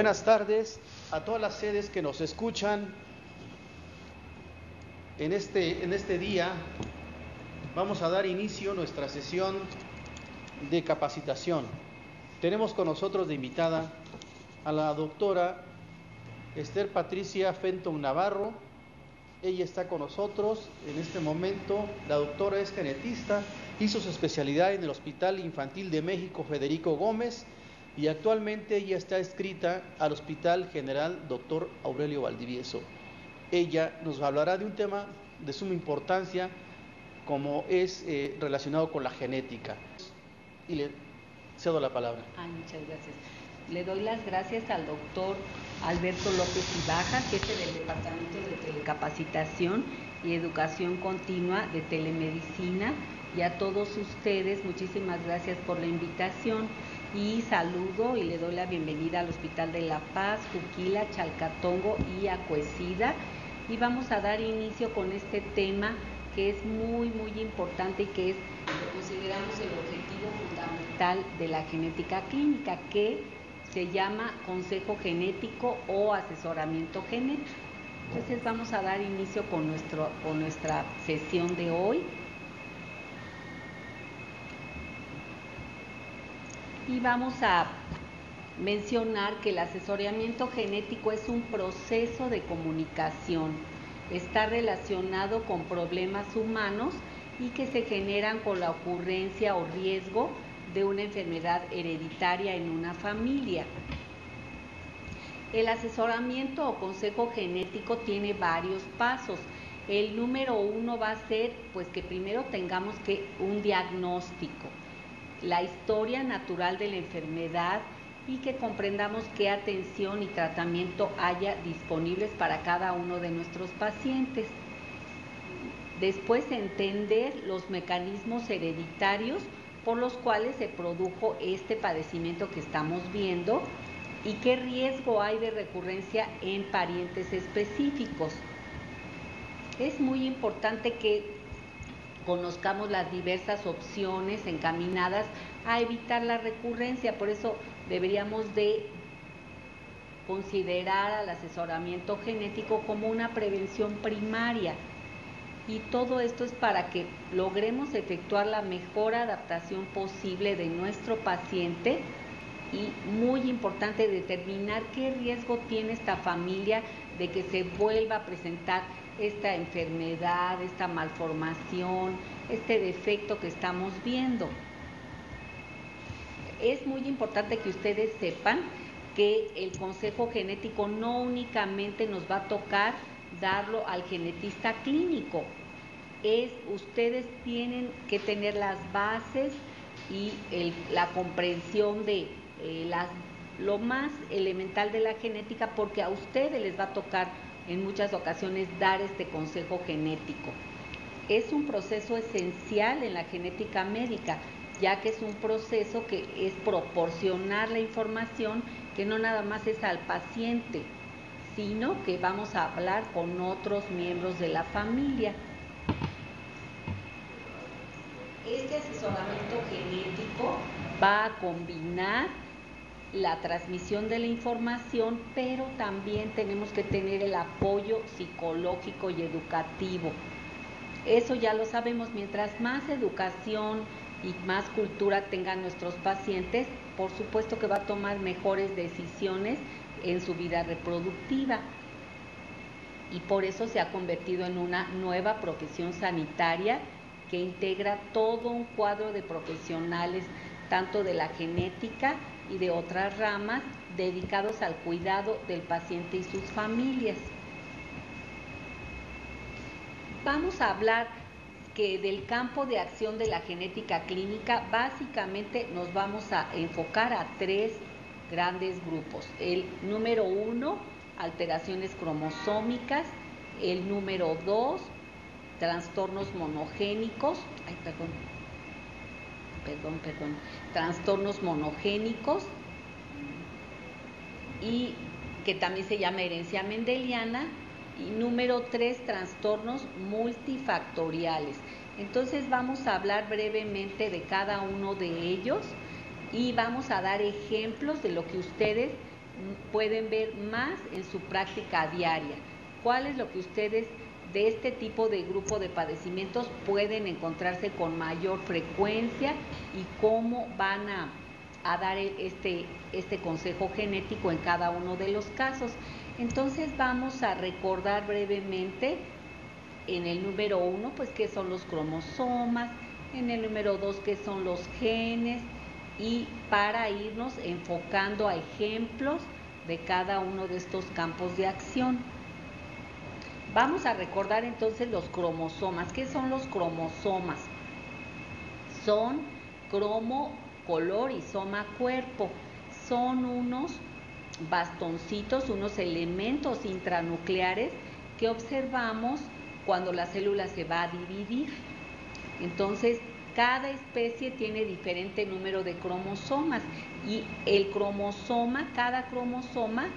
Buenas tardes a todas las sedes que nos escuchan. En este día vamos a dar inicio a nuestra sesión de capacitación. Tenemos con nosotros de invitada a la doctora Esther Patricia Fenton Navarro. Ella está con nosotros en este momento. La doctora es genetista, hizo su especialidad en el Hospital Infantil de México Federico Gómez y actualmente ella está adscrita al Hospital General Dr. Aurelio Valdivieso. Ella nos hablará de un tema de suma importancia como es relacionado con la genética. Y le cedo la palabra. Muchas gracias. Le doy las gracias al doctor Alberto López Ibaja, jefe del Departamento de Telecapacitación y Educación Continua de Telemedicina, y a todos ustedes, muchísimas gracias por la invitación. Y saludo y le doy la bienvenida al Hospital de La Paz, Juquila, Chalcatongo y Acuecida. Y vamos a dar inicio con este tema que es muy importante y que es, consideramos, el objetivo fundamental de la genética clínica, que se llama consejo genético o asesoramiento genético. Entonces vamos a dar inicio con nuestra sesión de hoy. Y vamos a mencionar que el asesoramiento genético es un proceso de comunicación. Está relacionado con problemas humanos y que se generan con la ocurrencia o riesgo de una enfermedad hereditaria en una familia. El asesoramiento o consejo genético tiene varios pasos. El número 1 va a ser que primero tengamos un diagnóstico, la historia natural de la enfermedad y que comprendamos qué atención y tratamiento haya disponibles para cada uno de nuestros pacientes. Después, entender los mecanismos hereditarios por los cuales se produjo este padecimiento que estamos viendo y qué riesgo hay de recurrencia en parientes específicos. Es muy importante que conozcamos las diversas opciones encaminadas a evitar la recurrencia, por eso deberíamos de considerar al asesoramiento genético como una prevención primaria. Y todo esto es para que logremos efectuar la mejor adaptación posible de nuestro paciente y, muy importante, determinar qué riesgo tiene esta familia de que se vuelva a presentar esta enfermedad, esta malformación, este defecto que estamos viendo. Es muy importante que ustedes sepan que el consejo genético no únicamente nos va a tocar darlo al genetista clínico. Ustedes tienen que tener las bases y la comprensión de lo más elemental de la genética, porque a ustedes les va a tocar en muchas ocasiones dar este consejo genético. Es un proceso esencial en la genética médica, ya que es un proceso que es proporcionar la información que no nada más es al paciente, sino que vamos a hablar con otros miembros de la familia. Este asesoramiento genético va a combinar la transmisión de la información, pero también tenemos que tener el apoyo psicológico y educativo. Eso ya lo sabemos, mientras más educación y más cultura tengan nuestros pacientes, por supuesto que va a tomar mejores decisiones en su vida reproductiva. Y por eso se ha convertido en una nueva profesión sanitaria que integra todo un cuadro de profesionales, tanto de la genética y de otras ramas, dedicados al cuidado del paciente y sus familias. Vamos a hablar del campo de acción de la genética clínica. Básicamente nos vamos a enfocar a 3 grandes grupos. El número 1, alteraciones cromosómicas. El número 2, trastornos monogénicos. Trastornos monogénicos, y que también se llama herencia mendeliana. Y número 3, trastornos multifactoriales. Entonces vamos a hablar brevemente de cada uno de ellos y vamos a dar ejemplos de lo que ustedes pueden ver más en su práctica diaria. ¿Cuál es lo que ustedes de este tipo de grupo de padecimientos pueden encontrarse con mayor frecuencia y cómo van a dar este consejo genético en cada uno de los casos? Entonces vamos a recordar brevemente en el número 1, pues qué son los cromosomas, en el número 2, qué son los genes, y para irnos enfocando a ejemplos de cada uno de estos campos de acción. Vamos a recordar entonces los cromosomas. ¿Qué son los cromosomas? Son cromo, color, y soma, cuerpo. Son unos bastoncitos, unos elementos intranucleares que observamos cuando la célula se va a dividir. Entonces, cada especie tiene diferente número de cromosomas y el cromosoma, cada cromosoma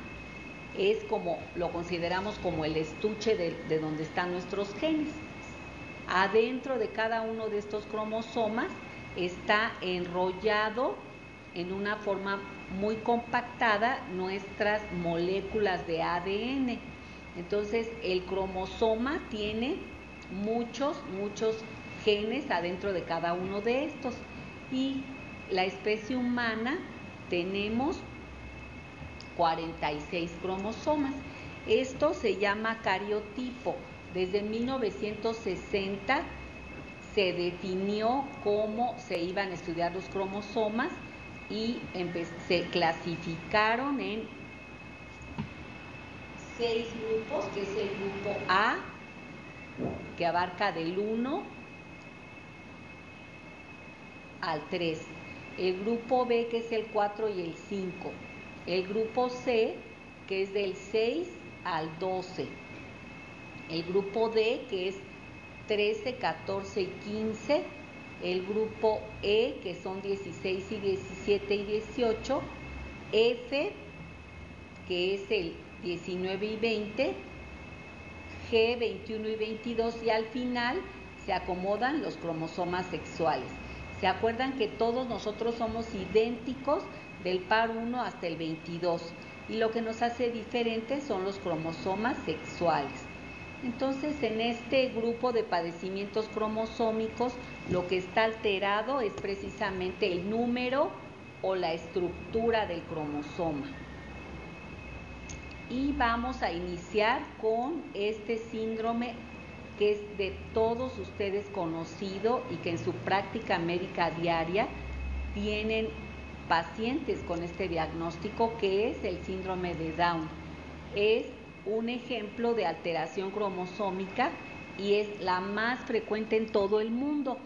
es como, lo consideramos como el estuche de donde están nuestros genes. Adentro de cada uno de estos cromosomas está enrollado en una forma muy compactada nuestras moléculas de ADN. Entonces, el cromosoma tiene muchos genes adentro de cada uno de estos. Y la especie humana tenemos 46 cromosomas. Esto se llama cariotipo. Desde 1960 se definió cómo se iban a estudiar los cromosomas y se clasificaron en 6 grupos, que es el grupo A, que abarca del 1 al 3, el grupo B, que es el 4 y el 5, el grupo C, que es del 6 al 12, el grupo D, que es 13, 14 y 15, el grupo E, que son 16 y 17 y 18, F, que es el 19 y 20, G, 21 y 22, y al final se acomodan los cromosomas sexuales. ¿Se acuerdan que todos nosotros somos idénticos del par 1 hasta el 22? Y lo que nos hace diferentes son los cromosomas sexuales. Entonces, en este grupo de padecimientos cromosómicos, lo que está alterado es precisamente el número o la estructura del cromosoma. Y vamos a iniciar con este síndrome que es de todos ustedes conocido y que en su práctica médica diaria tienen pacientes con este diagnóstico, que es el síndrome de Down. Es un ejemplo de alteración cromosómica y es la más frecuente en todo el mundo,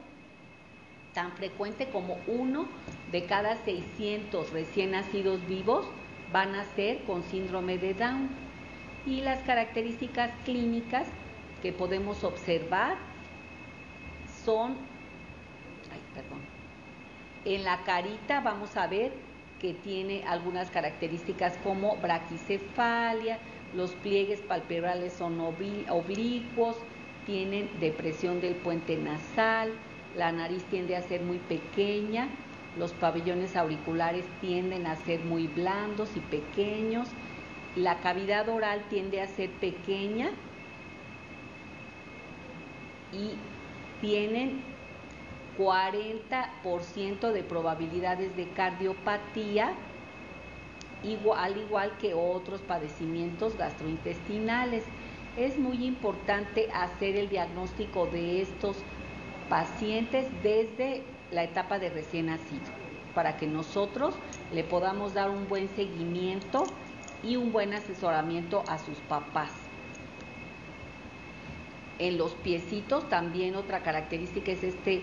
tan frecuente como 1 de cada 600 recién nacidos vivos van a ser con síndrome de Down. Y las características clínicas que podemos observar son, en la carita vamos a ver que tiene algunas características como braquicefalia, los pliegues palpebrales son oblicuos, tienen depresión del puente nasal, la nariz tiende a ser muy pequeña, los pabellones auriculares tienden a ser muy blandos y pequeños, la cavidad oral tiende a ser pequeña y tienen 40% de probabilidades de cardiopatía, al igual que otros padecimientos gastrointestinales. Es muy importante hacer el diagnóstico de estos pacientes desde la etapa de recién nacido, para que nosotros le podamos dar un buen seguimiento y un buen asesoramiento a sus papás. En los piecitos también otra característica es este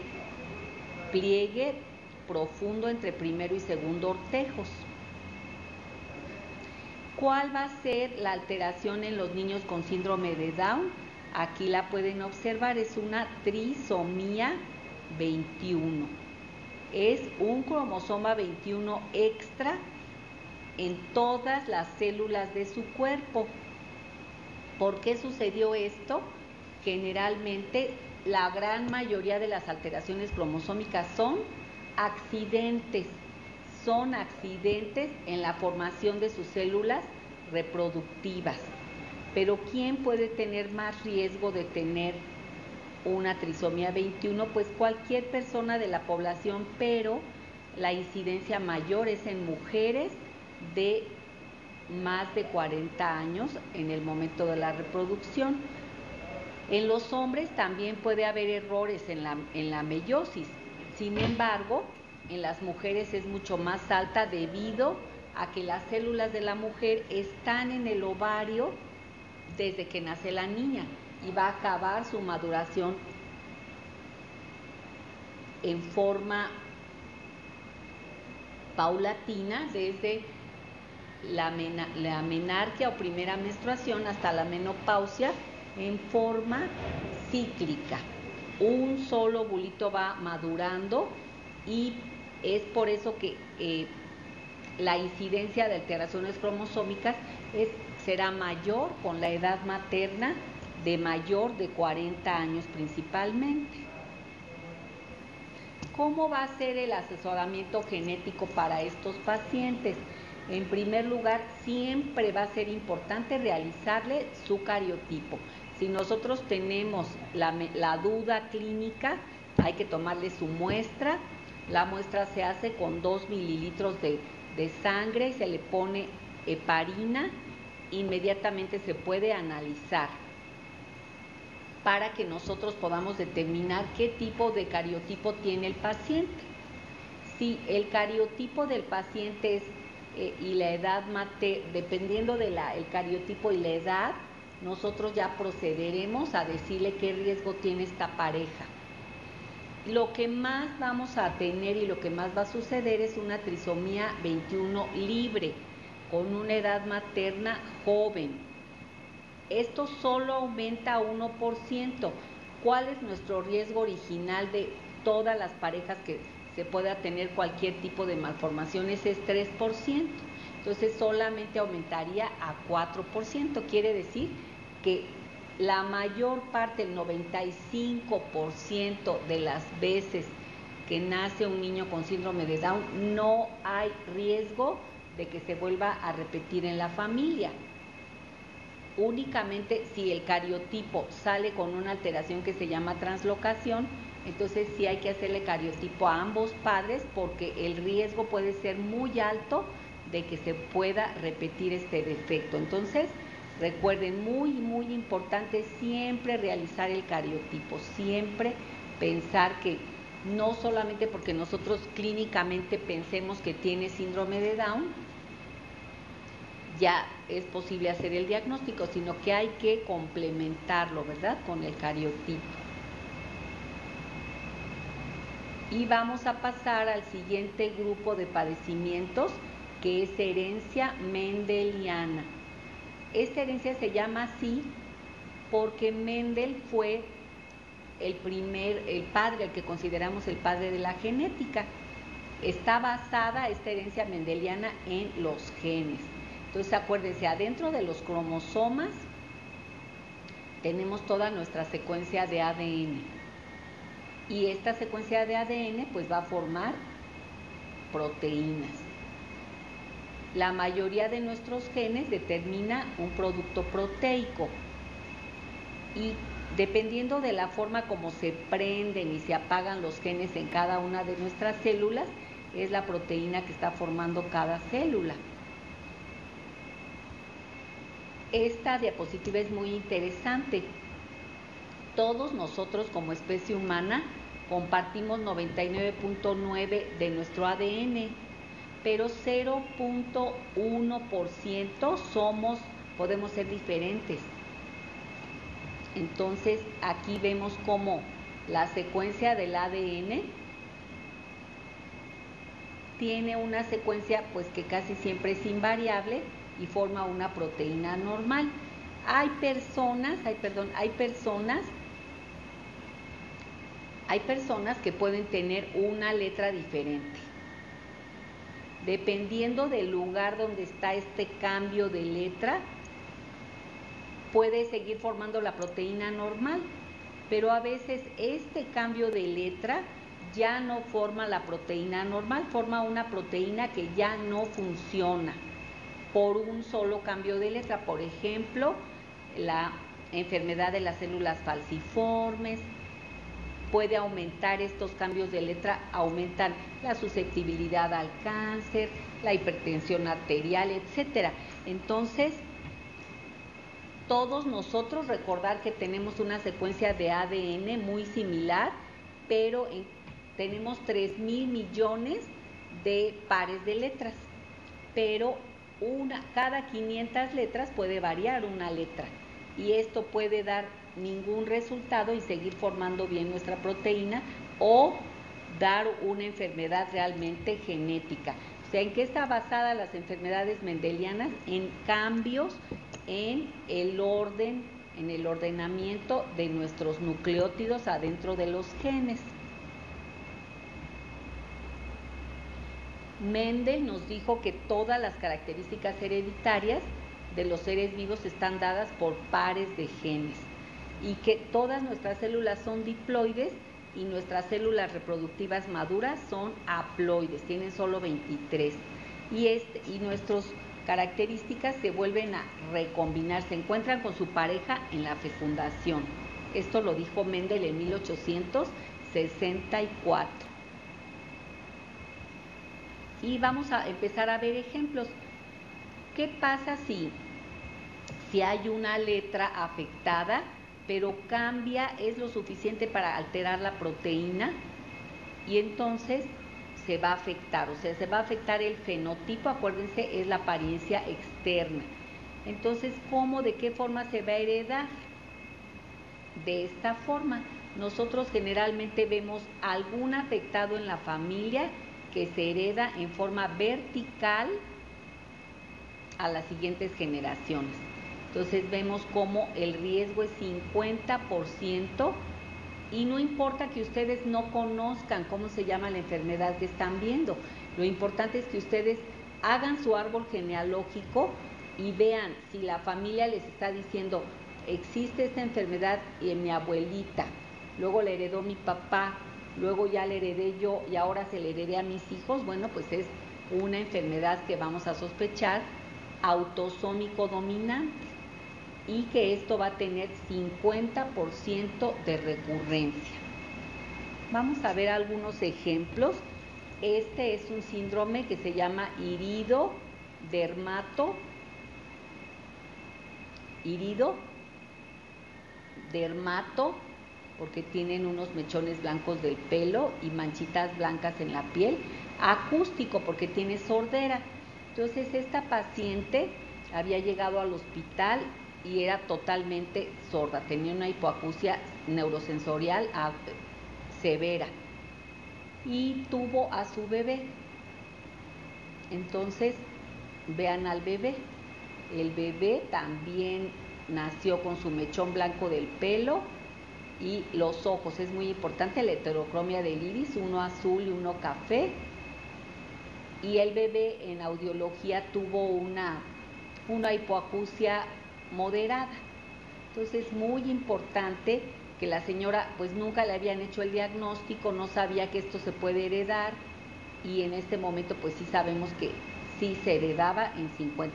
pliegue profundo entre primero y segundo ortejos. ¿Cuál va a ser la alteración en los niños con síndrome de Down? Aquí la pueden observar, es una trisomía 21. Es un cromosoma 21 extra en todas las células de su cuerpo. ¿Por qué sucedió esto? Generalmente la gran mayoría de las alteraciones cromosómicas son accidentes, son accidentes en la formación de sus células reproductivas. Pero ¿quién puede tener más riesgo de tener una trisomía 21? Pues cualquier persona de la población, pero la incidencia mayor es en mujeres de más de 40 años en el momento de la reproducción. En los hombres también puede haber errores en la meiosis. Sin embargo, en las mujeres es mucho más alta debido a que las células de la mujer están en el ovario desde que nace la niña y va a acabar su maduración en forma paulatina desde la menarquia o primera menstruación hasta la menopausia en forma cíclica. Un solo ovulito va madurando y es por eso que la incidencia de alteraciones cromosómicas será mayor con la edad materna de mayor de 40 años principalmente. ¿Cómo va a ser el asesoramiento genético para estos pacientes? En primer lugar, siempre va a ser importante realizarle su cariotipo. Si nosotros tenemos la duda clínica, hay que tomarle su muestra. La muestra se hace con 2 mililitros de sangre y se le pone heparina. Inmediatamente se puede analizar para que nosotros podamos determinar qué tipo de cariotipo tiene el paciente. Si el cariotipo del paciente es y la edad dependiendo del cariotipo y la edad, nosotros ya procederemos a decirle qué riesgo tiene esta pareja. Lo que más vamos a tener y lo que más va a suceder es una trisomía 21 libre, con una edad materna joven. Esto solo aumenta 1%. ¿Cuál es nuestro riesgo original de todas las parejas que se pueda tener cualquier tipo de malformaciones? Es 3%. Entonces solamente aumentaría a 4%. Quiere decir que la mayor parte, el 95% de las veces que nace un niño con síndrome de Down, no hay riesgo de que se vuelva a repetir en la familia. Únicamente si el cariotipo sale con una alteración que se llama translocación, entonces sí hay que hacerle cariotipo a ambos padres porque el riesgo puede ser muy alto de que se pueda repetir este defecto. Entonces, recuerden, muy importante siempre realizar el cariotipo, siempre pensar que no solamente porque nosotros clínicamente pensemos que tiene síndrome de Down, ya es posible hacer el diagnóstico, sino que hay que complementarlo, ¿verdad?, con el cariotipo. Y vamos a pasar al siguiente grupo de padecimientos, que es herencia mendeliana. Esta herencia se llama así porque Mendel fue el padre, el que consideramos el padre de la genética. Está basada esta herencia mendeliana en los genes. Entonces acuérdense, adentro de los cromosomas tenemos toda nuestra secuencia de ADN. Y esta secuencia de ADN pues va a formar proteínas. La mayoría de nuestros genes determina un producto proteico. Y dependiendo de la forma como se prenden y se apagan los genes en cada una de nuestras células, es la proteína que está formando cada célula. Esta diapositiva es muy interesante. Todos nosotros como especie humana compartimos 99.9 de nuestro ADN, pero 0.1% podemos ser diferentes. Entonces aquí vemos cómo la secuencia del ADN tiene una secuencia pues que casi siempre es invariable y forma una proteína normal. Hay personas que pueden tener una letra diferente. Dependiendo del lugar donde está este cambio de letra, puede seguir formando la proteína normal, pero a veces este cambio de letra ya no forma la proteína normal, forma una proteína que ya no funciona por un solo cambio de letra. Por ejemplo, la enfermedad de las células falciformes. Puede aumentar estos cambios de letra, aumentan la susceptibilidad al cáncer, la hipertensión arterial, etcétera. Entonces, todos nosotros recordar que tenemos una secuencia de ADN muy similar, pero tenemos 3,000 millones de pares de letras, pero cada 500 letras puede variar una letra, y esto puede dar ningún resultado y seguir formando bien nuestra proteína, o dar una enfermedad realmente genética. O sea, ¿en qué está basada las enfermedades mendelianas? En cambios en el orden, en el ordenamiento de nuestros nucleótidos adentro de los genes. Mendel nos dijo que todas las características hereditarias de los seres vivos están dadas por pares de genes, y que todas nuestras células son diploides y nuestras células reproductivas maduras son haploides, tienen solo 23. Y nuestras características se vuelven a recombinar, se encuentran con su pareja en la fecundación. Esto lo dijo Mendel en 1864. Y vamos a empezar a ver ejemplos. ¿Qué pasa si hay una letra afectada, pero cambia, es lo suficiente para alterar la proteína, y entonces se va a afectar? O sea, se va a afectar el fenotipo, acuérdense, es la apariencia externa. Entonces, ¿cómo, de qué forma se va a heredar? De esta forma. Nosotros generalmente vemos algún afectado en la familia que se hereda en forma vertical a las siguientes generaciones. Entonces vemos cómo el riesgo es 50%, y no importa que ustedes no conozcan cómo se llama la enfermedad que están viendo. Lo importante es que ustedes hagan su árbol genealógico y vean si la familia les está diciendo: existe esta enfermedad en mi abuelita, luego la heredó mi papá, luego ya la heredé yo y ahora se la heredé a mis hijos. Bueno, pues es una enfermedad que vamos a sospechar autosómico dominante, y que esto va a tener 50% de recurrencia. Vamos a ver algunos ejemplos. Este es un síndrome que se llama iridodermato, porque tienen unos mechones blancos del pelo y manchitas blancas en la piel. Acústico, porque tiene sordera. Entonces, esta paciente había llegado al hospital y era totalmente sorda, tenía una hipoacusia neurosensorial severa, y tuvo a su bebé. Entonces, vean al bebé. El bebé también nació con su mechón blanco del pelo, y los ojos, es muy importante la heterocromia del iris, uno azul y uno café. Y el bebé en audiología tuvo una hipoacusia moderada. Entonces, muy importante que la señora pues nunca le habían hecho el diagnóstico, no sabía que esto se puede heredar, y en este momento pues sí sabemos que sí se heredaba en 50%.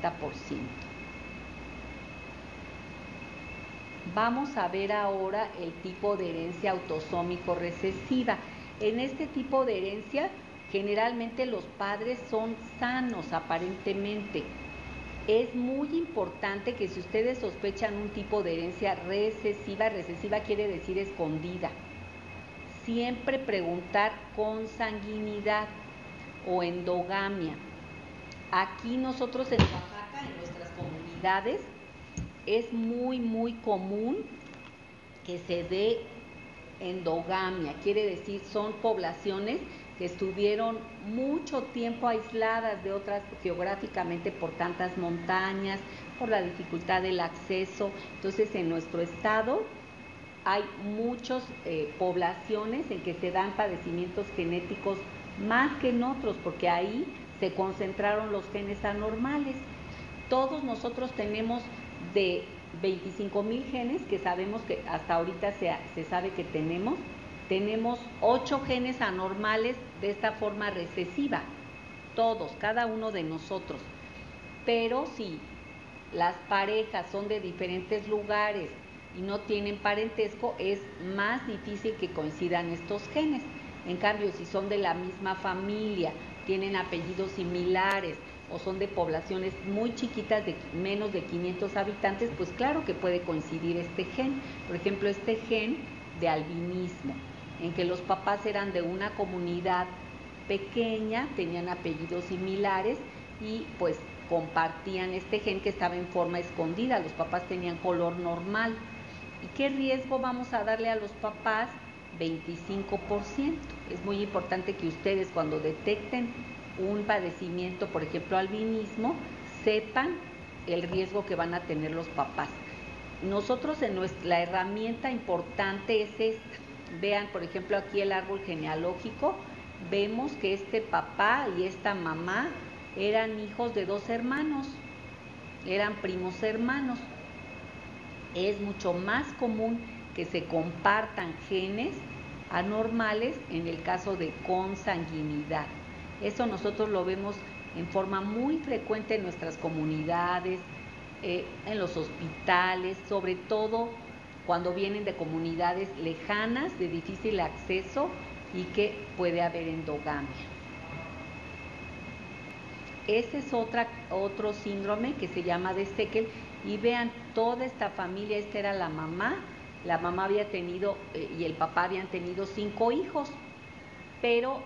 Vamos a ver ahora el tipo de herencia autosómico recesiva. En este tipo de herencia, generalmente los padres son sanos aparentemente. Es muy importante que si ustedes sospechan un tipo de herencia recesiva quiere decir escondida, siempre preguntar consanguinidad o endogamia. Aquí nosotros en Oaxaca, en nuestras comunidades, es muy, muy común que se dé endogamia. Quiere decir, son poblaciones que estuvieron mucho tiempo aisladas de otras geográficamente por tantas montañas, por la dificultad del acceso. Entonces, en nuestro estado hay muchas poblaciones en que se dan padecimientos genéticos más que en otros, porque ahí se concentraron los genes anormales. Todos nosotros tenemos de 25,000 genes que sabemos que hasta ahorita se sabe que tenemos. tenemos 8 genes anormales de esta forma recesiva, todos, cada uno de nosotros. Pero si las parejas son de diferentes lugares y no tienen parentesco, es más difícil que coincidan estos genes. En cambio, si son de la misma familia, tienen apellidos similares o son de poblaciones muy chiquitas, de menos de 500 habitantes, pues claro que puede coincidir este gen. Por ejemplo, este gen de albinismo, en que los papás eran de una comunidad pequeña, tenían apellidos similares y pues compartían este gen que estaba en forma escondida, los papás tenían color normal. ¿Y qué riesgo vamos a darle a los papás? 25%. Es muy importante que ustedes, cuando detecten un padecimiento, por ejemplo albinismo, sepan el riesgo que van a tener los papás. Nosotros la herramienta importante es esta. Vean, por ejemplo, aquí el árbol genealógico, vemos que este papá y esta mamá eran hijos de 2 hermanos, eran primos hermanos. Es mucho más común que se compartan genes anormales en el caso de consanguinidad. Eso nosotros lo vemos en forma muy frecuente en nuestras comunidades, en los hospitales, sobre todo cuando vienen de comunidades lejanas, de difícil acceso y que puede haber endogamia. Ese es otro síndrome que se llama de Steckel. Y vean, toda esta familia, esta era la mamá había tenido y el papá habían tenido 5 hijos, pero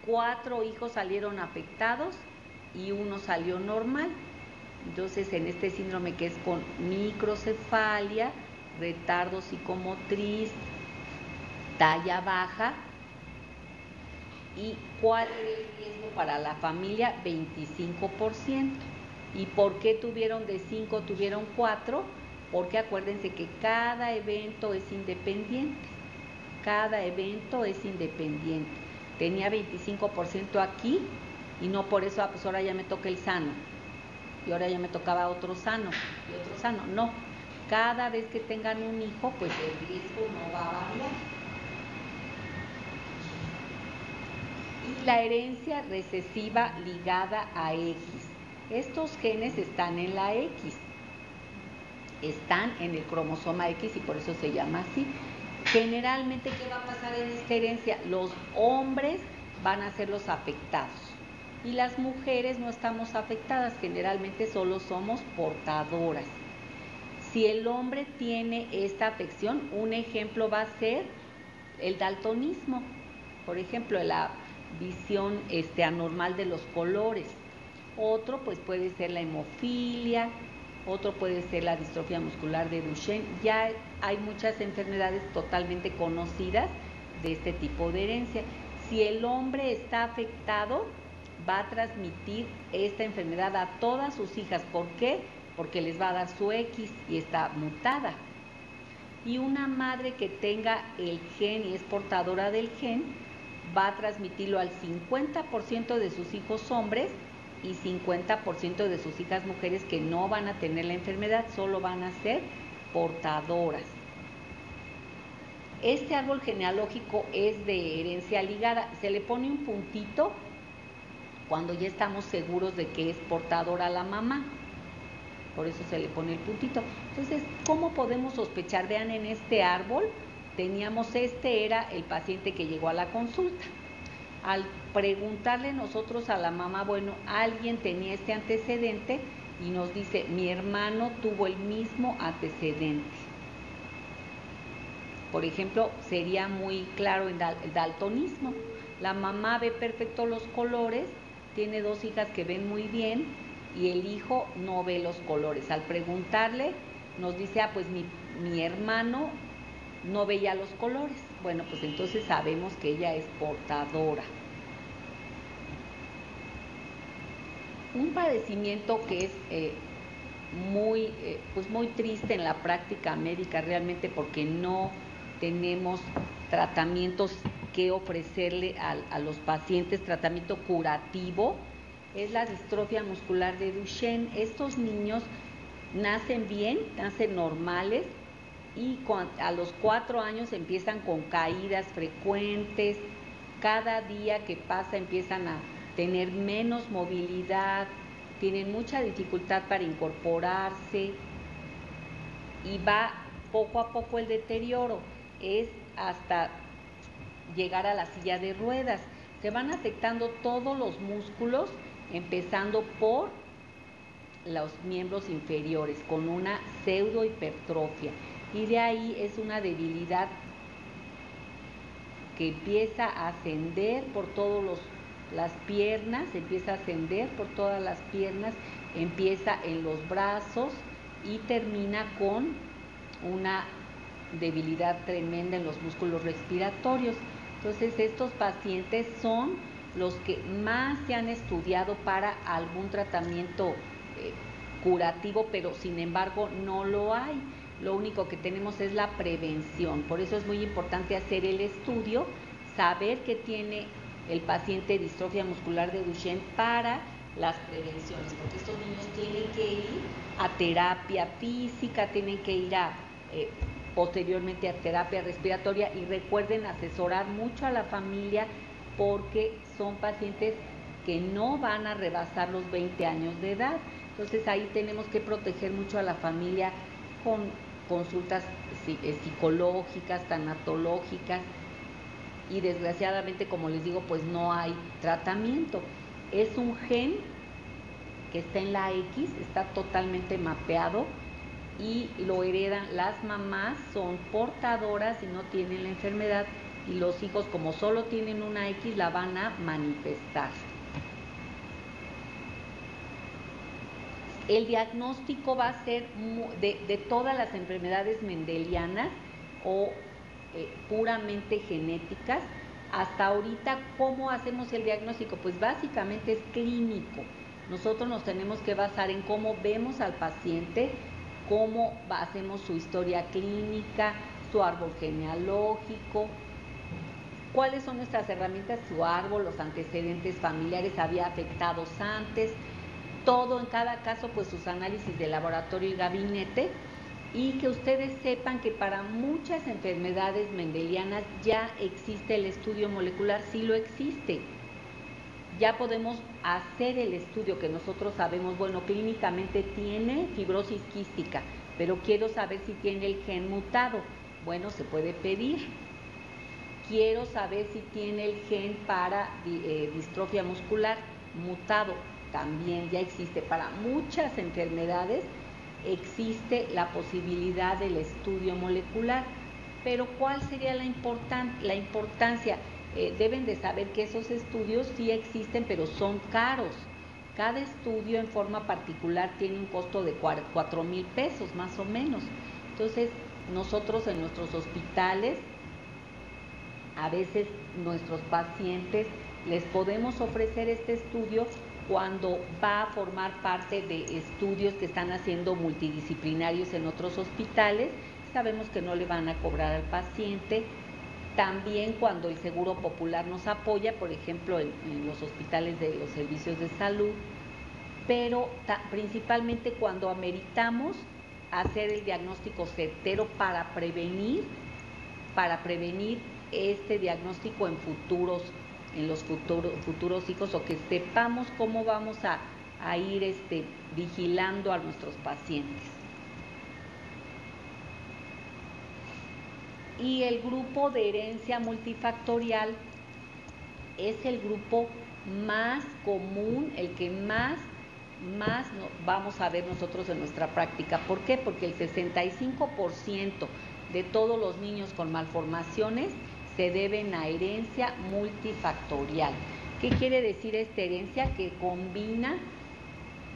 4 hijos salieron afectados y 1 salió normal. Entonces, en este síndrome, que es con microcefalia, retardo psicomotriz, talla baja, ¿y cuál es el riesgo para la familia? 25%. ¿Y por qué tuvieron de 5, tuvieron 4? Porque acuérdense que cada evento es independiente. Cada evento es independiente. Tenía 25% aquí y no por eso, pues ahora ya me toca el sano. Y ahora ya me tocaba otro sano y otro sano. No, cada vez que tengan un hijo, pues el riesgo no va a variar. Y la herencia recesiva ligada a X. Estos genes están en la X, están en el cromosoma X y por eso se llama así. Generalmente, ¿qué va a pasar en esta herencia? Los hombres van a ser los afectados y las mujeres no estamos afectadas, generalmente solo somos portadoras. Si el hombre tiene esta afección, un ejemplo va a ser el daltonismo, por ejemplo, la visión anormal de los colores. Otro pues puede ser la hemofilia, otro puede ser la distrofia muscular de Duchenne. Ya hay muchas enfermedades totalmente conocidas de este tipo de herencia. Si el hombre está afectado, va a transmitir esta enfermedad a todas sus hijas. ¿Por qué? Porque les va a dar su X y está mutada. Y una madre que tenga el gen y es portadora del gen, va a transmitirlo al 50% de sus hijos hombres y 50% de sus hijas mujeres, que no van a tener la enfermedad, solo van a ser portadoras. Este árbol genealógico es de herencia ligada. Se le pone un puntito cuando ya estamos seguros de que es portadora la mamá. Por eso se le pone el puntito. Entonces, ¿cómo podemos sospechar? Vean, en este árbol teníamos, era el paciente que llegó a la consulta. Al preguntarle nosotros a la mamá, bueno, alguien tenía este antecedente, y nos dice, mi hermano tuvo el mismo antecedente. Por ejemplo, sería muy claro en el daltonismo. La mamá ve perfecto los colores, tiene 2 hijas que ven muy bien y el hijo no ve los colores. Al preguntarle, nos dice, pues mi hermano no veía los colores. Bueno, pues entonces sabemos que ella es portadora. Un padecimiento que es muy triste en la práctica médica realmente, porque no tenemos tratamientos que ofrecerle a los pacientes, tratamiento curativo, es la distrofia muscular de Duchenne. Estos niños nacen bien, nacen normales, y a los 4 años empiezan con caídas frecuentes, cada día que pasa empiezan a tener menos movilidad, tienen mucha dificultad para incorporarse y va poco a poco el deterioro, es hasta llegar a la silla de ruedas. Se van afectando todos los músculos, empezando por los miembros inferiores, con una pseudohipertrofia, y de ahí es una debilidad que empieza a ascender por todas las piernas, empieza a ascender por todas las piernas, empieza en los brazos y termina con una debilidad tremenda en los músculos respiratorios. Entonces estos pacientes son los que más se han estudiado para algún tratamiento curativo, pero sin embargo no lo hay. Lo único que tenemos es la prevención. Por eso es muy importante hacer el estudio, saber que tiene el paciente distrofia muscular de Duchenne para las prevenciones, porque estos niños tienen que ir a terapia física, tienen que ir posteriormente a terapia respiratoria, y recuerden asesorar mucho a la familia porque son pacientes que no van a rebasar los 20 años de edad. Entonces ahí tenemos que proteger mucho a la familia con consultas psicológicas, tanatológicas, y desgraciadamente, como les digo, pues no hay tratamiento. Es un gen que está en la X, está totalmente mapeado y lo heredan las mamás, son portadoras y no tienen la enfermedad, y los hijos, como solo tienen una X, la van a manifestar. El diagnóstico va a ser de todas las enfermedades mendelianas o puramente genéticas. Hasta ahorita, ¿cómo hacemos el diagnóstico? Pues básicamente es clínico. Nosotros nos tenemos que basar en cómo vemos al paciente, cómo hacemos su historia clínica, su árbol genealógico, cuáles son nuestras herramientas, su árbol, los antecedentes familiares, había afectados antes, todo en cada caso, pues sus análisis de laboratorio y gabinete, y que ustedes sepan que para muchas enfermedades mendelianas ya existe el estudio molecular, sí lo existe. Ya podemos hacer el estudio que nosotros sabemos, bueno, clínicamente tiene fibrosis quística, pero quiero saber si tiene el gen mutado. Bueno, se puede pedir. Quiero saber si tiene el gen para distrofia muscular mutado. También ya existe. Para muchas enfermedades existe la posibilidad del estudio molecular. Pero ¿cuál sería la importancia? Deben de saber que esos estudios sí existen, pero son caros. Cada estudio en forma particular tiene un costo de 4,000 pesos más o menos. Entonces, nosotros en nuestros hospitales, a veces nuestros pacientes les podemos ofrecer este estudio cuando va a formar parte de estudios que están haciendo multidisciplinarios en otros hospitales. Sabemos que no le van a cobrar al paciente. También cuando el Seguro Popular nos apoya, por ejemplo, en los hospitales de los servicios de salud, pero principalmente cuando ameritamos hacer el diagnóstico certero para prevenir este diagnóstico en los futuros hijos, o que sepamos cómo vamos a ir vigilando a nuestros pacientes. Y el grupo de herencia multifactorial es el grupo más común, el que más vamos a ver nosotros en nuestra práctica. ¿Por qué? Porque el 65% de todos los niños con malformaciones se deben a herencia multifactorial. ¿Qué quiere decir esta herencia? Que combina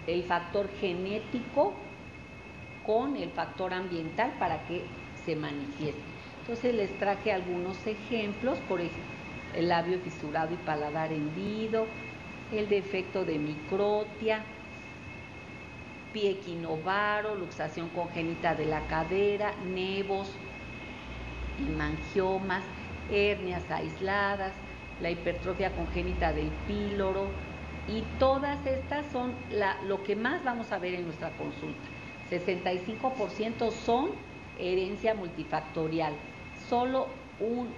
el factor genético con el factor ambiental para que se manifieste. Entonces les traje algunos ejemplos, por ejemplo, el labio fisurado y paladar hendido, el defecto de microtia, pie equinovaro, luxación congénita de la cadera, nevos, hemangiomas, hernias aisladas, la hipertrofia congénita del píloro, y todas estas son lo que más vamos a ver en nuestra consulta. 65% son herencia multifactorial. Solo un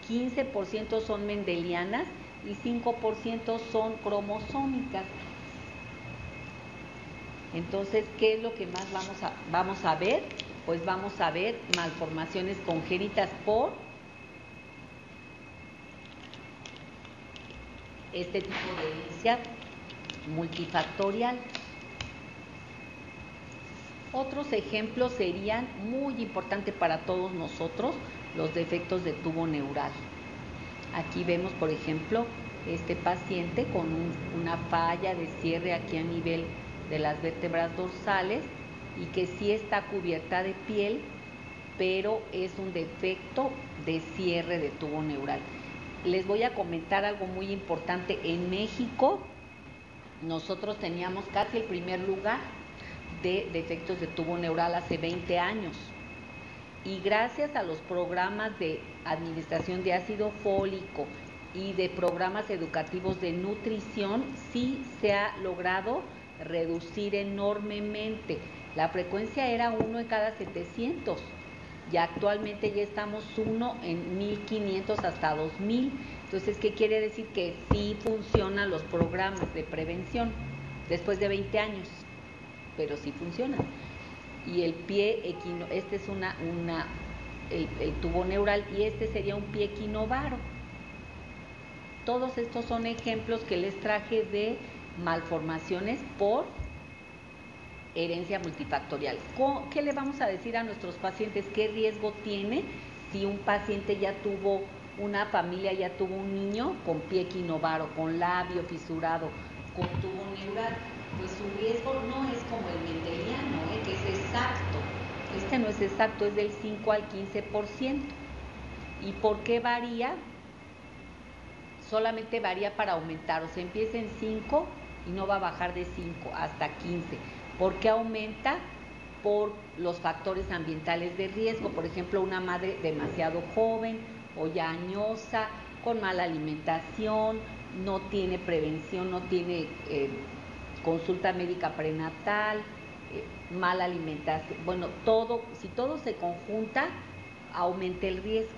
15% son mendelianas y 5% son cromosómicas. Entonces, ¿qué es lo que más vamos a ver? Pues vamos a ver malformaciones congénitas por este tipo de herencia multifactorial. Otros ejemplos serían muy importantes para todos nosotros, los defectos de tubo neural. Aquí vemos, por ejemplo, este paciente con una falla de cierre aquí a nivel de las vértebras dorsales y que sí está cubierta de piel, pero es un defecto de cierre de tubo neural. Les voy a comentar algo muy importante. En México, nosotros teníamos casi el primer lugar de defectos de tubo neural hace 20 años. Y gracias a los programas de administración de ácido fólico y de programas educativos de nutrición, sí se ha logrado reducir enormemente. La frecuencia era 1 en cada 700 y actualmente ya estamos 1 en 1500 hasta 2000. Entonces, ¿qué quiere decir? Que sí funcionan los programas de prevención después de 20 años, pero sí funcionan. Y el pie este es el tubo neural y este sería un pie equinovaro. Todos estos son ejemplos que les traje de malformaciones por herencia multifactorial. ¿Qué le vamos a decir a nuestros pacientes? ¿Qué riesgo tiene si un paciente una familia ya tuvo un niño con pie equinovaro, con labio fisurado, con tubo neural? Pues su riesgo no es como el mendeliano, que es exacto. Este no es exacto, es del 5 al 15%. ¿Y por qué varía? Solamente varía para aumentar, o sea, empieza en 5 y no va a bajar de 5 hasta 15. ¿Por qué aumenta? Por los factores ambientales de riesgo, por ejemplo, una madre demasiado joven o ya añosa, con mala alimentación, no tiene prevención, no tiene consulta médica prenatal, mala alimentación. Bueno, si todo se conjunta, aumenta el riesgo.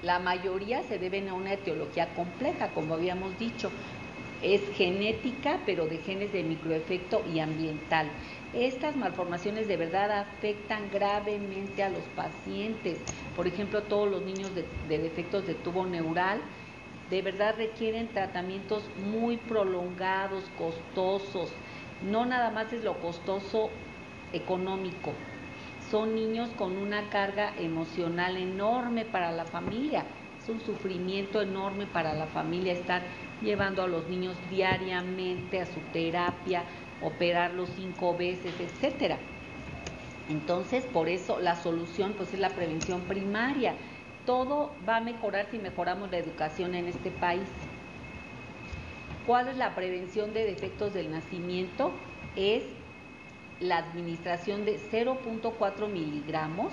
La mayoría se deben a una etiología compleja, como habíamos dicho. Es genética, pero de genes de microefecto y ambiental. Estas malformaciones de verdad afectan gravemente a los pacientes. Por ejemplo, todos los niños de defectos de tubo neural de verdad requieren tratamientos muy prolongados, costosos. No nada más es lo costoso económico. Son niños con una carga emocional enorme para la familia. Es un sufrimiento enorme para la familia estar llevando a los niños diariamente a su terapia, operarlos 5 veces, etcétera. Entonces, por eso la solución pues es la prevención primaria. Todo va a mejorar si mejoramos la educación en este país. ¿Cuál es la prevención de defectos del nacimiento? Es la administración de 0.4 miligramos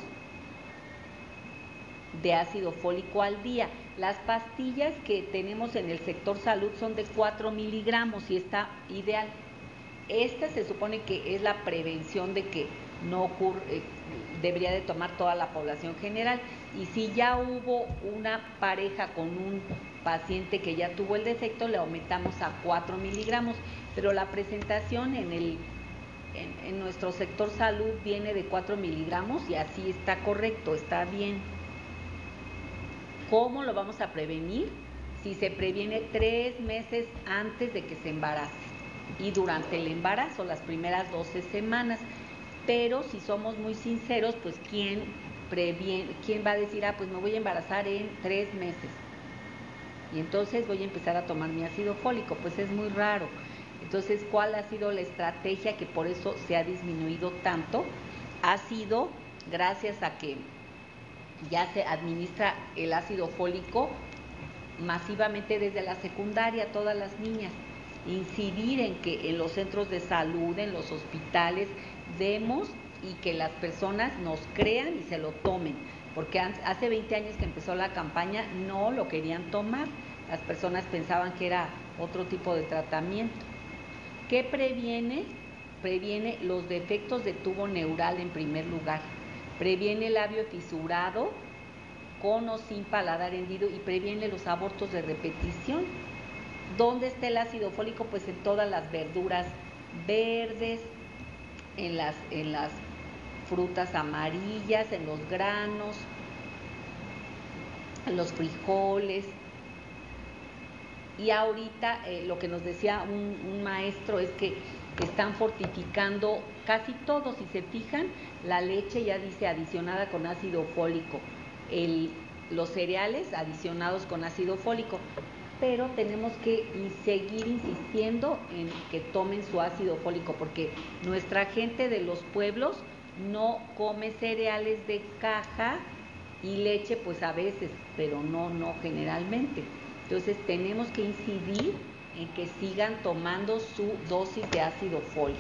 de ácido fólico al día. Las pastillas que tenemos en el sector salud son de 4 miligramos y está ideal. Esta se supone que es la prevención de que no ocurre, debería de tomar toda la población general. Y si ya hubo una pareja con un paciente que ya tuvo el defecto, le aumentamos a 4 miligramos. Pero la presentación en nuestro sector salud viene de 4 miligramos y así está correcto, está bien. ¿Cómo lo vamos a prevenir? Si se previene 3 meses antes de que se embarace y durante el embarazo, las primeras 12 semanas. Pero si somos muy sinceros, pues ¿quién va a decir, pues me voy a embarazar en 3 meses? Y entonces voy a empezar a tomar mi ácido fólico, pues es muy raro. Entonces, ¿cuál ha sido la estrategia que por eso se ha disminuido tanto? Ha sido gracias a que ya se administra el ácido fólico masivamente desde la secundaria a todas las niñas. Incidir en que en los centros de salud, en los hospitales, demos y que las personas nos crean y se lo tomen. Porque hace 20 años que empezó la campaña no lo querían tomar. Las personas pensaban que era otro tipo de tratamiento. ¿Qué previene? previene los defectos de tubo neural en primer lugar, previene el labio fisurado con o sin paladar hendido y previene los abortos de repetición. ¿Dónde está el ácido fólico? Pues en todas las verduras verdes, en las frutas amarillas, en los granos, en los frijoles. Y ahorita lo que nos decía un maestro es que están fortificando casi todo. Si se fijan, la leche ya dice adicionada con ácido fólico, los cereales adicionados con ácido fólico, pero tenemos que seguir insistiendo en que tomen su ácido fólico, porque nuestra gente de los pueblos no come cereales de caja y leche, pues a veces, pero no generalmente. Entonces tenemos que incidir en que sigan tomando su dosis de ácido fólico.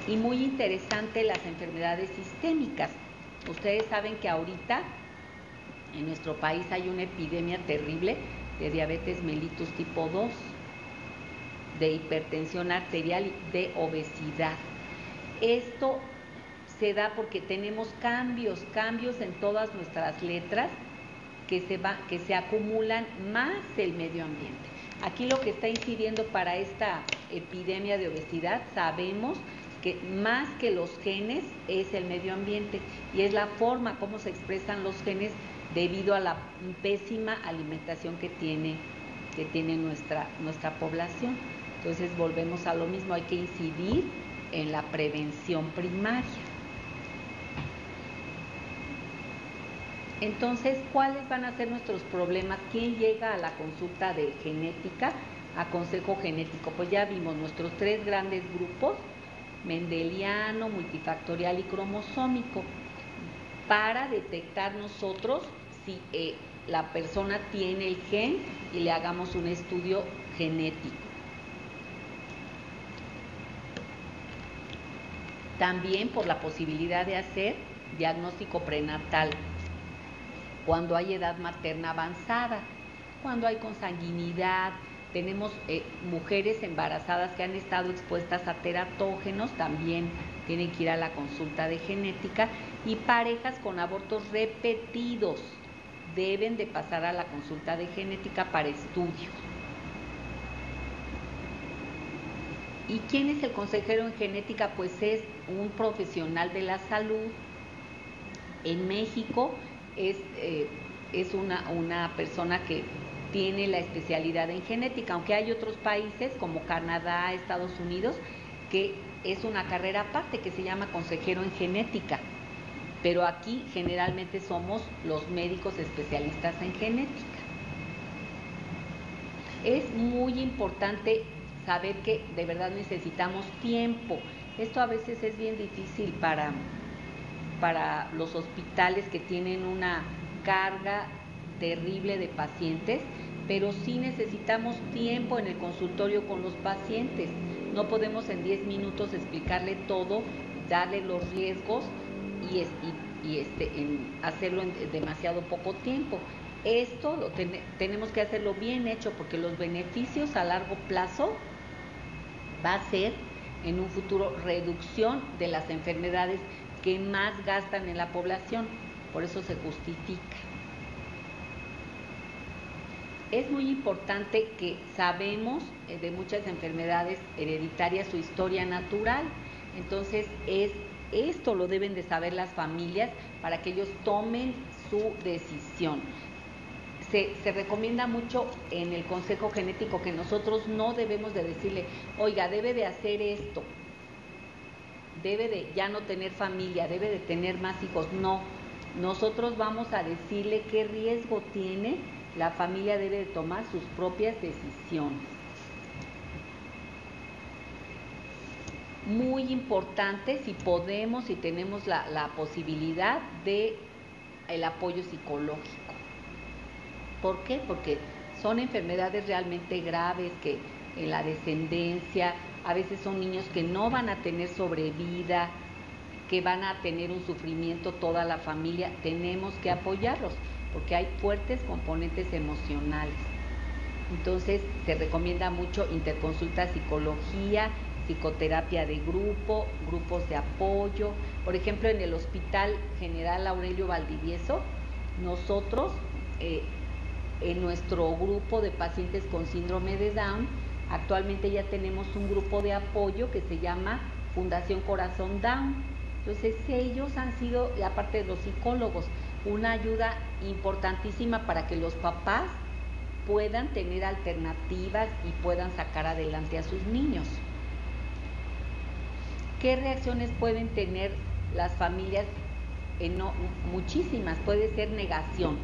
Y muy interesante las enfermedades sistémicas. Ustedes saben que ahorita en nuestro país hay una epidemia terrible de diabetes mellitus tipo 2, de hipertensión arterial y de obesidad. Esto se da porque tenemos cambios en todas nuestras letras que se acumulan más el medio ambiente. Aquí lo que está incidiendo para esta epidemia de obesidad, sabemos que más que los genes es el medio ambiente y es la forma como se expresan los genes debido a la pésima alimentación que tiene nuestra población. Entonces volvemos a lo mismo, hay que incidir en la prevención primaria. Entonces, ¿cuáles van a ser nuestros problemas? ¿Quién llega a la consulta de genética, a consejo genético? Pues ya vimos nuestros 3 grandes grupos, mendeliano, multifactorial y cromosómico, para detectar nosotros si la persona tiene el gen y le hagamos un estudio genético. También por la posibilidad de hacer diagnóstico prenatal cuando hay edad materna avanzada, cuando hay consanguinidad. Tenemos mujeres embarazadas que han estado expuestas a teratógenos, también tienen que ir a la consulta de genética, y parejas con abortos repetidos deben de pasar a la consulta de genética para estudios. ¿Y quién es el consejero en genética? Pues es un profesional de la salud. En México es una persona que tiene la especialidad en genética, aunque hay otros países como Canadá, Estados Unidos, que es una carrera aparte que se llama consejero en genética, pero aquí generalmente somos los médicos especialistas en genética. Es muy importante saber que de verdad necesitamos tiempo. Esto a veces es bien difícil para los hospitales que tienen una carga terrible de pacientes, pero sí necesitamos tiempo en el consultorio con los pacientes. No podemos en 10 minutos explicarle todo, darle los riesgos y hacerlo en demasiado poco tiempo. Esto tenemos que hacerlo bien hecho, porque los beneficios a largo plazo va a ser en un futuro reducción de las enfermedades que más gastan en la población, por eso se justifica. Es muy importante que sabemos de muchas enfermedades hereditarias su historia natural, entonces esto lo deben de saber las familias para que ellos tomen su decisión. Se recomienda mucho en el consejo genético que nosotros no debemos de decirle, oiga, debe de hacer esto, debe de ya no tener familia, debe de tener más hijos. No, nosotros vamos a decirle qué riesgo tiene, la familia debe de tomar sus propias decisiones. Muy importante, si podemos, si tenemos la posibilidad de el apoyo psicológico. ¿Por qué? Porque son enfermedades realmente graves que en la descendencia, a veces son niños que no van a tener sobrevida, que van a tener un sufrimiento toda la familia. Tenemos que apoyarlos porque hay fuertes componentes emocionales. Entonces se recomienda mucho interconsulta psicología, psicoterapia de grupo, grupos de apoyo. Por ejemplo, en el Hospital General Aurelio Valdivieso, nosotros en nuestro grupo de pacientes con síndrome de Down, actualmente ya tenemos un grupo de apoyo que se llama Fundación Corazón Down. Entonces ellos han sido, aparte de los psicólogos, una ayuda importantísima para que los papás puedan tener alternativas y puedan sacar adelante a sus niños. ¿Qué reacciones pueden tener las familias? Muchísimas. Puede ser negación.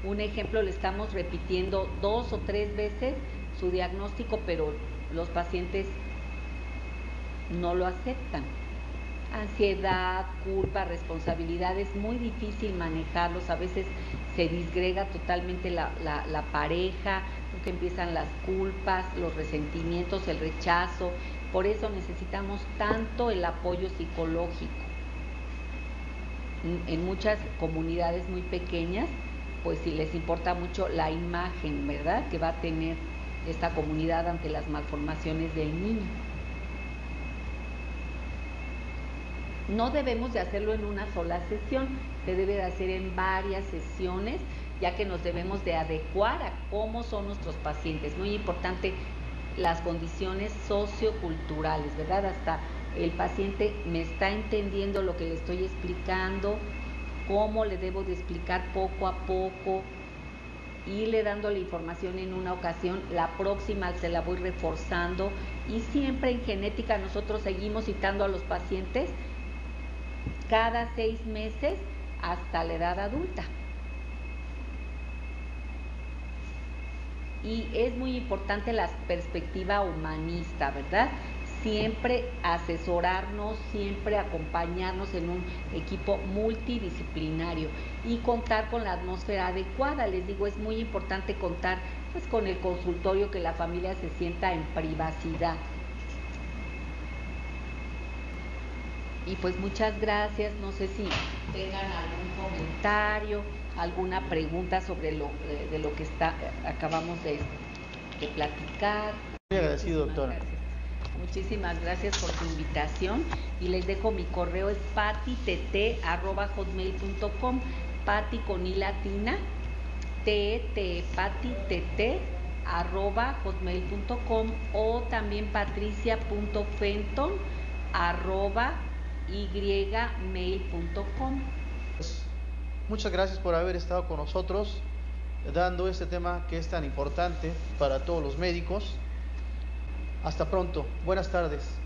Un ejemplo, le estamos repitiendo 2 o 3 veces su diagnóstico, pero los pacientes no lo aceptan. Ansiedad, culpa, responsabilidad, es muy difícil manejarlos. A veces se disgrega totalmente la pareja, porque empiezan las culpas, los resentimientos, el rechazo. Por eso necesitamos tanto el apoyo psicológico. En muchas comunidades muy pequeñas, pues sí les importa mucho la imagen, ¿verdad?, que va a tener esta comunidad ante las malformaciones del niño. No debemos de hacerlo en una sola sesión, se debe de hacer en varias sesiones, ya que nos debemos de adecuar a cómo son nuestros pacientes. Muy importante las condiciones socioculturales, ¿verdad? Hasta el paciente me está entendiendo lo que le estoy explicando, cómo le debo de explicar poco a poco, irle dando la información en una ocasión, la próxima se la voy reforzando, y siempre en genética nosotros seguimos citando a los pacientes cada 6 meses hasta la edad adulta. Y es muy importante la perspectiva humanista, ¿verdad? Siempre asesorarnos, siempre acompañarnos en un equipo multidisciplinario y contar con la atmósfera adecuada. Les digo, es muy importante contar pues con el consultorio, que la familia se sienta en privacidad. Y pues muchas gracias. No sé si tengan algún comentario, alguna pregunta sobre lo que acabamos de platicar. Muy agradecido, doctora. Muchísimas gracias por tu invitación, y les dejo mi correo, es patitete@hotmail.com, Pati con i latina, patitete@hotmail.com, o también patricia.fenton@ymail.com. Muchas gracias por haber estado con nosotros dando este tema que es tan importante para todos los médicos. Hasta pronto. Buenas tardes.